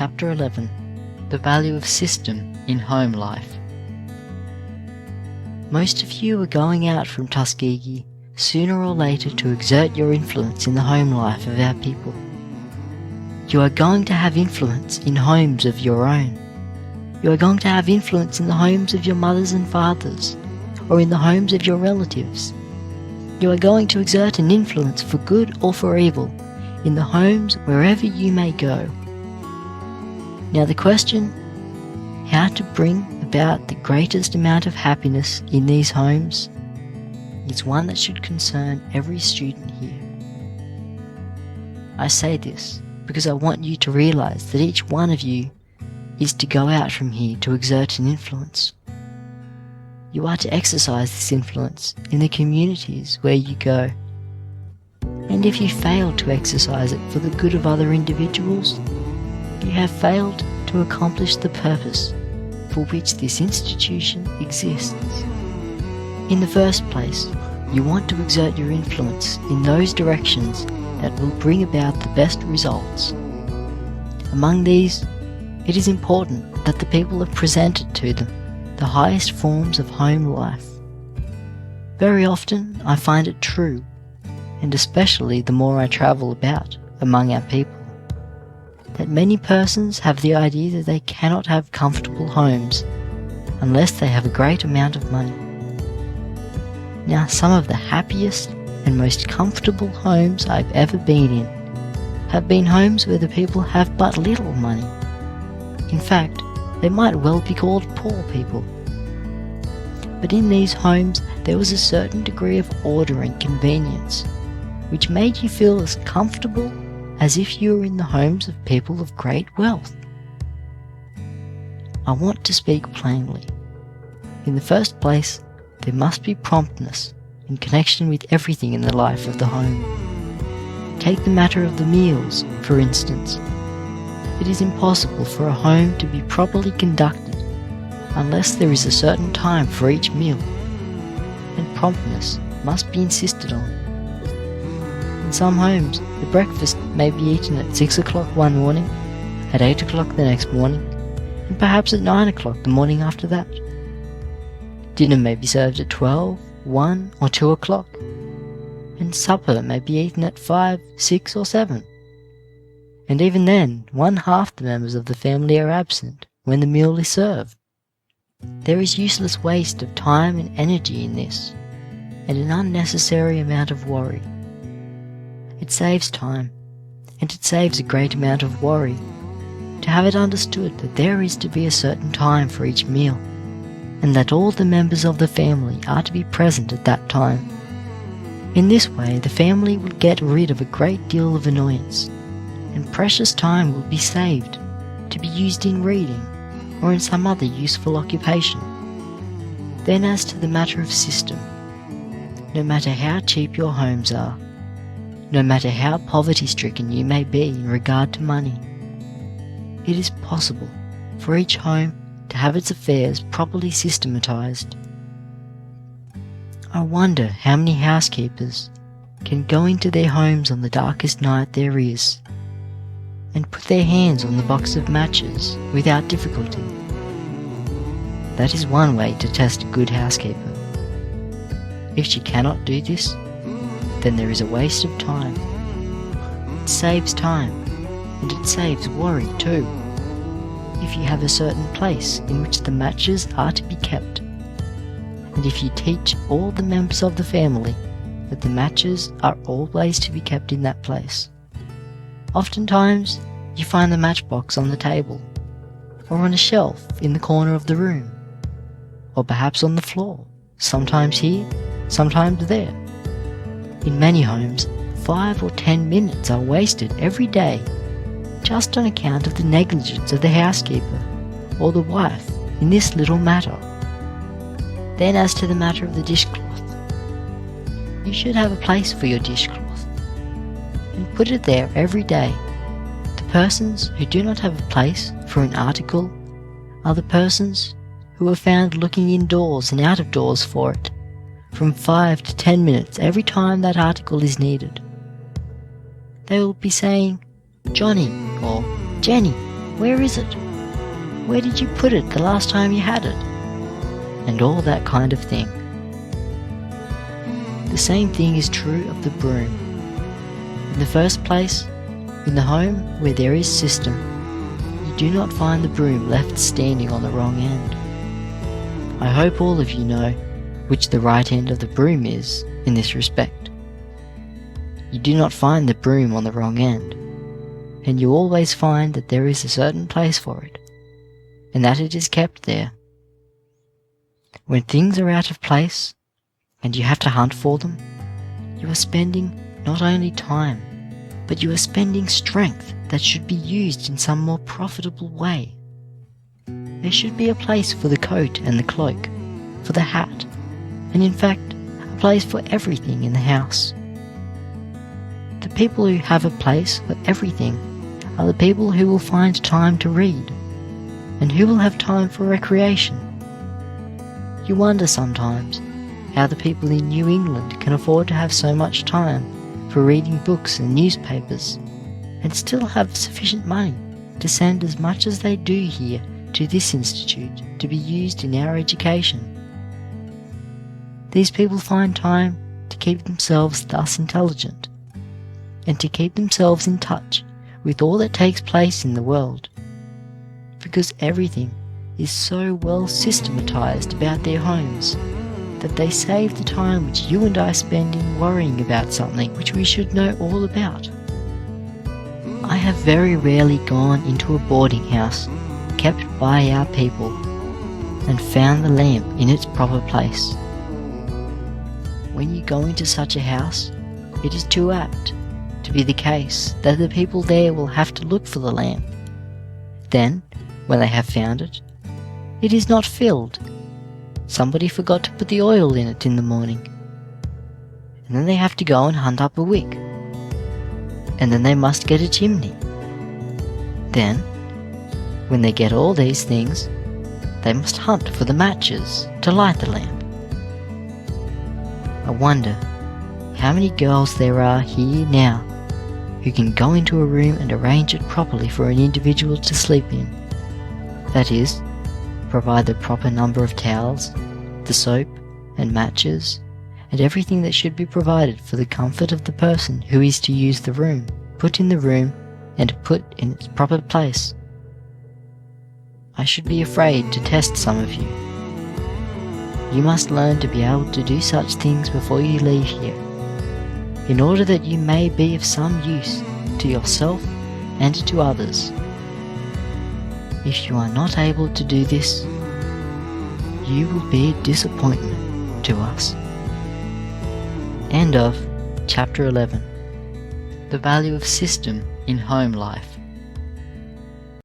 Chapter 11, The Value of System in Home Life. Most of you are going out from Tuskegee sooner or later to exert your influence in the home life of our people. You are going to have influence in homes of your own. You are going to have influence in the homes of your mothers and fathers, or in the homes of your relatives. You are going to exert an influence for good or for evil in the homes wherever you may go. Now the question, how to bring about the greatest amount of happiness in these homes, is one that should concern every student here. I say this because I want you to realize that each one of you is to go out from here to exert an influence. You are to exercise this influence in the communities where you go. And if you fail to exercise it for the good of other individuals, you have failed to accomplish the purpose for which this institution exists. In the first place, you want to exert your influence in those directions that will bring about the best results. Among these, it is important that the people have presented to them the highest forms of home life. Very often I find it true, and especially the more I travel about among our people, that many persons have the idea that they cannot have comfortable homes unless they have a great amount of money. Now, some of the happiest and most comfortable homes I've ever been in have been homes where the people have but little money. In fact, they might well be called poor people. But in these homes there was a certain degree of order and convenience, which made you feel as comfortable as if you were in the homes of people of great wealth. I want to speak plainly. In the first place, there must be promptness in connection with everything in the life of the home. Take the matter of the meals, for instance. It is impossible for a home to be properly conducted unless there is a certain time for each meal, and promptness must be insisted on. In some homes, the breakfast may be eaten at 6 o'clock one morning, at 8 o'clock the next morning, and perhaps at 9 o'clock the morning after that. Dinner may be served at 12, 1 or 2 o'clock, and supper may be eaten at 5, 6 or 7. And even then, one half the members of the family are absent when the meal is served. There is useless waste of time and energy in this, and an unnecessary amount of worry. It saves time, and it saves a great amount of worry, to have it understood that there is to be a certain time for each meal, and that all the members of the family are to be present at that time. In this way, the family will get rid of a great deal of annoyance, and precious time will be saved to be used in reading or in some other useful occupation. Then as to the matter of system, no matter how cheap your homes are, no matter how poverty-stricken you may be in regard to money, it is possible for each home to have its affairs properly systematized. I wonder how many housekeepers can go into their homes on the darkest night there is, and put their hands on the box of matches without difficulty. That is one way to test a good housekeeper. If she cannot do this, then there is a waste of time. It saves time, and it saves worry too. If you have a certain place in which the matches are to be kept, and if you teach all the members of the family that the matches are always to be kept in that place, oftentimes you find the matchbox on the table, or on a shelf in the corner of the room, or perhaps on the floor, sometimes here, sometimes there. In many homes, 5 or 10 minutes are wasted every day just on account of the negligence of the housekeeper or the wife in this little matter. Then as to the matter of the dishcloth, you should have a place for your dishcloth, and put it there every day. The persons who do not have a place for an article are the persons who are found looking indoors and out of doors for it, from 5 to 10 minutes every time that article is needed. They will be saying, "Johnny," or "Jenny, Where is it? Where did you put it the last time you had it? And all that kind of thing. The same thing is true of the broom. In the first place, in the home where there is system, you do not find the broom left standing on the wrong end. I hope all of you know which the right end of the broom is in this respect. You do not find the broom on the wrong end, and you always find that there is a certain place for it, and that it is kept there. When things are out of place, and you have to hunt for them, you are spending not only time, but you are spending strength that should be used in some more profitable way. There should be a place for the coat and the cloak, for the hat, and in fact, a place for everything in the house. The people who have a place for everything are the people who will find time to read, and who will have time for recreation. You wonder sometimes how the people in New England can afford to have so much time for reading books and newspapers, and still have sufficient money to send as much as they do here to this institute to be used in our education. These people find time to keep themselves thus intelligent, and to keep themselves in touch with all that takes place in the world, because everything is so well systematized about their homes that they save the time which you and I spend in worrying about something which we should know all about. I have very rarely gone into a boarding house kept by our people and found the lamp in its proper place. When you go into such a house, it is too apt to be the case that the people there will have to look for the lamp. Then, when they have found it, it is not filled. Somebody forgot to put the oil in it in the morning. And then they have to go and hunt up a wick. And then they must get a chimney. Then, when they get all these things, they must hunt for the matches to light the lamp. I wonder how many girls there are here now who can go into a room and arrange it properly for an individual to sleep in. That is, provide the proper number of towels, the soap and matches, and everything that should be provided for the comfort of the person who is to use the room, put in the room and put in its proper place. I should be afraid to test some of you. You must learn to be able to do such things before you leave here, in order that you may be of some use to yourself and to others. If you are not able to do this, you will be a disappointment to us. End of Chapter 11. The value of system in home life.